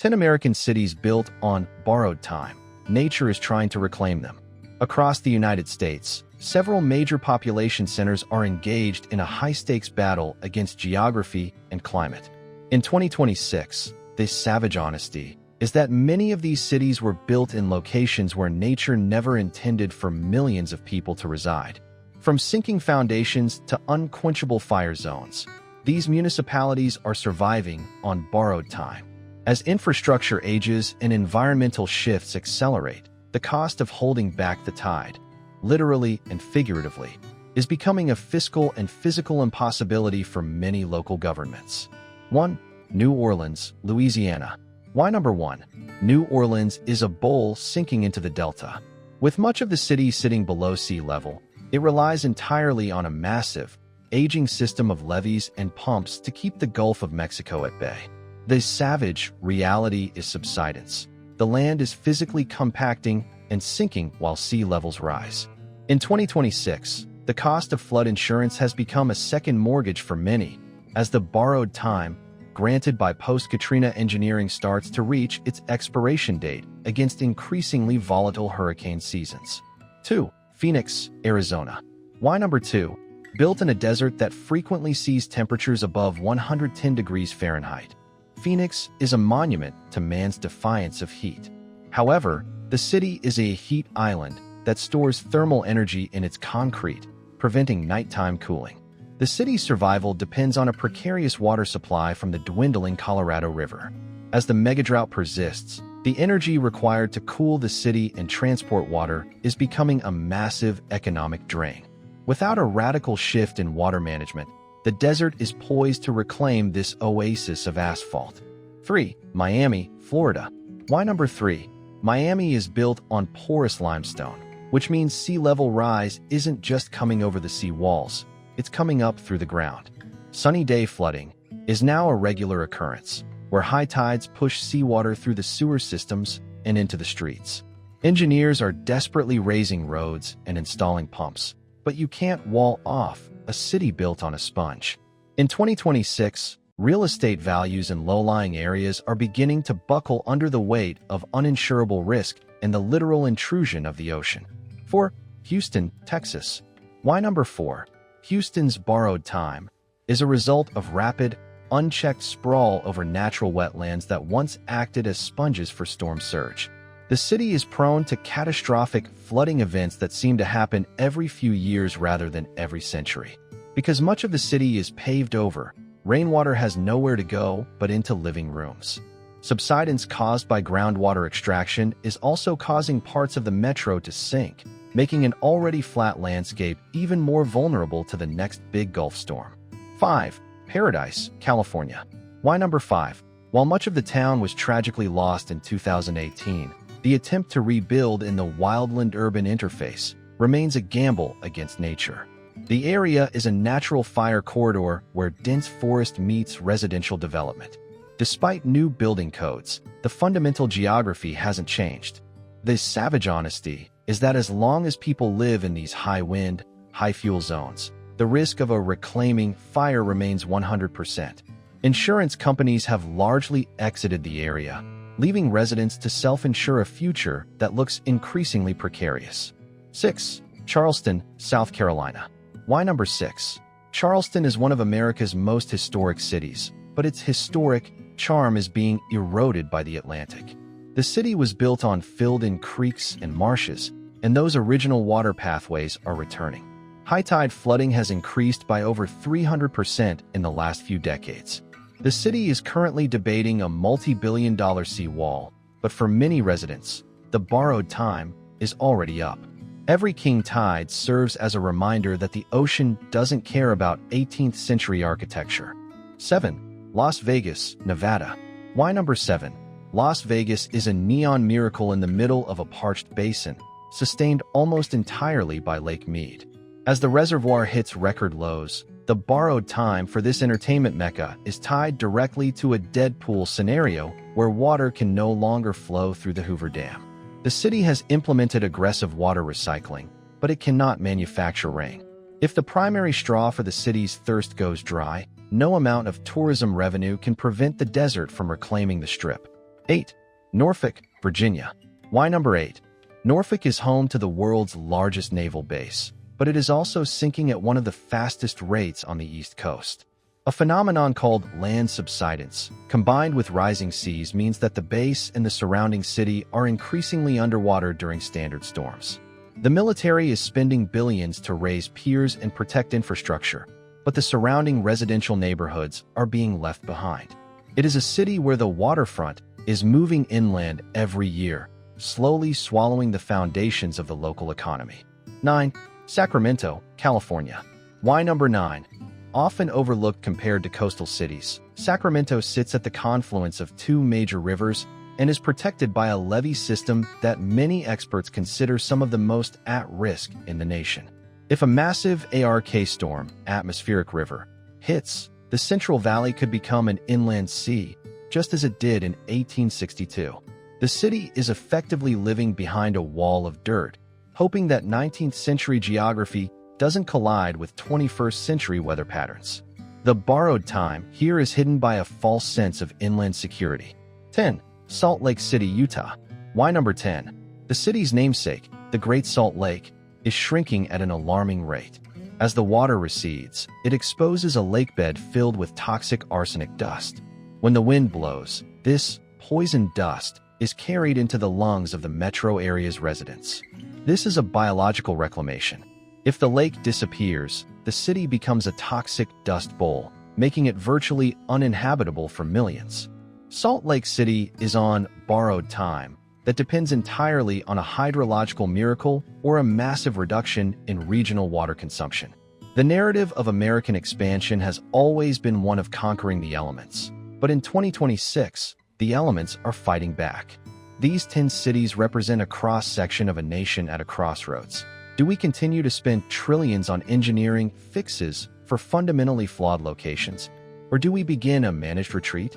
10 American cities built on borrowed time. Nature is trying to reclaim them. Across the United States, several major population centers are engaged in a high-stakes battle against geography and climate. In 2026, this savage honesty is that many of these cities were built in locations where nature never intended for millions of people to reside. From sinking foundations to unquenchable fire zones, these municipalities are surviving on borrowed time. As infrastructure ages and environmental shifts accelerate, the cost of holding back the tide, literally and figuratively, is becoming a fiscal and physical impossibility for many local governments. 1. New Orleans, Louisiana. Why number 1? New Orleans is a bowl sinking into the delta. With much of the city sitting below sea level, it relies entirely on a massive, aging system of levees and pumps to keep the Gulf of Mexico at bay. The savage reality is subsidence. The land is physically compacting and sinking while sea levels rise. In 2026, the cost of flood insurance has become a second mortgage for many, as the borrowed time granted by post-Katrina engineering starts to reach its expiration date against increasingly volatile hurricane seasons. 2. Phoenix, Arizona. Why number 2? Built in a desert that frequently sees temperatures above 110 degrees Fahrenheit, Phoenix is a monument to man's defiance of heat. However, the city is a heat island that stores thermal energy in its concrete, preventing nighttime cooling. The city's survival depends on a precarious water supply from the dwindling Colorado River. As the megadrought persists, the energy required to cool the city and transport water is becoming a massive economic drain. Without a radical shift in water management, the desert is poised to reclaim this oasis of asphalt. 3. Miami, Florida. Why number 3? Miami is built on porous limestone, which means sea level rise isn't just coming over the sea walls, it's coming up through the ground. Sunny day flooding is now a regular occurrence, where high tides push seawater through the sewer systems and into the streets. Engineers are desperately raising roads and installing pumps, but you can't wall off a city built on a sponge. In 2026, real estate values in low-lying areas are beginning to buckle under the weight of uninsurable risk and the literal intrusion of the ocean. 4. Houston, Texas. Why number 4? Houston's borrowed time is a result of rapid, unchecked sprawl over natural wetlands that once acted as sponges for storm surge. The city is prone to catastrophic flooding events that seem to happen every few years rather than every century. Because much of the city is paved over, rainwater has nowhere to go but into living rooms. Subsidence caused by groundwater extraction is also causing parts of the metro to sink, making an already flat landscape even more vulnerable to the next big Gulf storm. 5. Paradise, California. Why number 5? While much of the town was tragically lost in 2018, the attempt to rebuild in the wildland-urban interface remains a gamble against nature. The area is a natural fire corridor where dense forest meets residential development. Despite new building codes, the fundamental geography hasn't changed. This savage honesty is that as long as people live in these high-wind, high-fuel zones, the risk of a reclaiming fire remains 100%. Insurance companies have largely exited the area, leaving residents to self-insure a future that looks increasingly precarious. 6. Charleston, South Carolina. Why number 6? Charleston is one of America's most historic cities, but its historic charm is being eroded by the Atlantic. The city was built on filled-in creeks and marshes, and those original water pathways are returning. High-tide flooding has increased by over 300% in the last few decades. The city is currently debating a multi-billion-dollar seawall, but for many residents, the borrowed time is already up. Every king tide serves as a reminder that the ocean doesn't care about 18th century architecture. 7. Las Vegas, Nevada. Why number 7? Las Vegas is a neon miracle in the middle of a parched basin, sustained almost entirely by Lake Mead. As the reservoir hits record lows, the borrowed time for this entertainment mecca is tied directly to a Deadpool scenario where water can no longer flow through the Hoover Dam. The city has implemented aggressive water recycling, but it cannot manufacture rain. If the primary straw for the city's thirst goes dry, no amount of tourism revenue can prevent the desert from reclaiming the strip. 8. Norfolk, Virginia. Why number 8? Norfolk is home to the world's largest naval base, but it is also sinking at one of the fastest rates on the East Coast. A phenomenon called land subsidence, combined with rising seas, means that the base and the surrounding city are increasingly underwater during standard storms. The military is spending billions to raise piers and protect infrastructure, but the surrounding residential neighborhoods are being left behind. It is a city where the waterfront is moving inland every year, slowly swallowing the foundations of the local economy. 9. Sacramento, California. Why number 9? Often overlooked compared to coastal cities, Sacramento sits at the confluence of two major rivers and is protected by a levee system that many experts consider some of the most at risk in the nation. If a massive ARK storm, atmospheric river, hits, the Central Valley could become an inland sea, just as it did in 1862. The city is effectively living behind a wall of dirt, hoping that 19th century geography doesn't collide with 21st century weather patterns. The borrowed time here is hidden by a false sense of inland security. 10. Salt Lake City, Utah. Why number 10? The city's namesake, the Great Salt Lake, is shrinking at an alarming rate. As the water recedes, it exposes a lakebed filled with toxic arsenic dust. When the wind blows, this poison dust is carried into the lungs of the metro area's residents. This is a biological reclamation. If the lake disappears, the city becomes a toxic dust bowl, making it virtually uninhabitable for millions. Salt Lake City is on borrowed time that depends entirely on a hydrological miracle or a massive reduction in regional water consumption. The narrative of American expansion has always been one of conquering the elements, but in 2026, the elements are fighting back. These 10 cities represent a cross-section of a nation at a crossroads. Do we continue to spend trillions on engineering fixes for fundamentally flawed locations, or do we begin a managed retreat?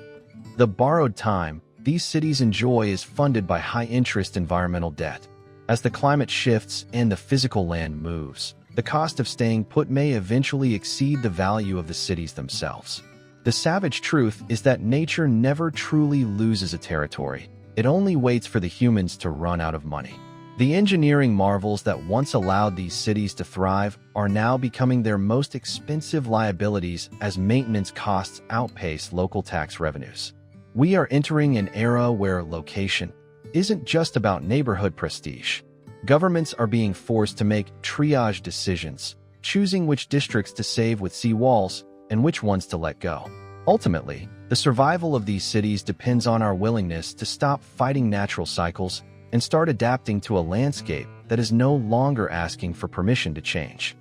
The borrowed time these cities enjoy is funded by high-interest environmental debt. As the climate shifts and the physical land moves, the cost of staying put may eventually exceed the value of the cities themselves. The savage truth is that nature never truly loses a territory. It only waits for the humans to run out of money. The engineering marvels that once allowed these cities to thrive are now becoming their most expensive liabilities as maintenance costs outpace local tax revenues. We are entering an era where location isn't just about neighborhood prestige. Governments are being forced to make triage decisions, choosing which districts to save with seawalls and which ones to let go. Ultimately, the survival of these cities depends on our willingness to stop fighting natural cycles and start adapting to a landscape that is no longer asking for permission to change.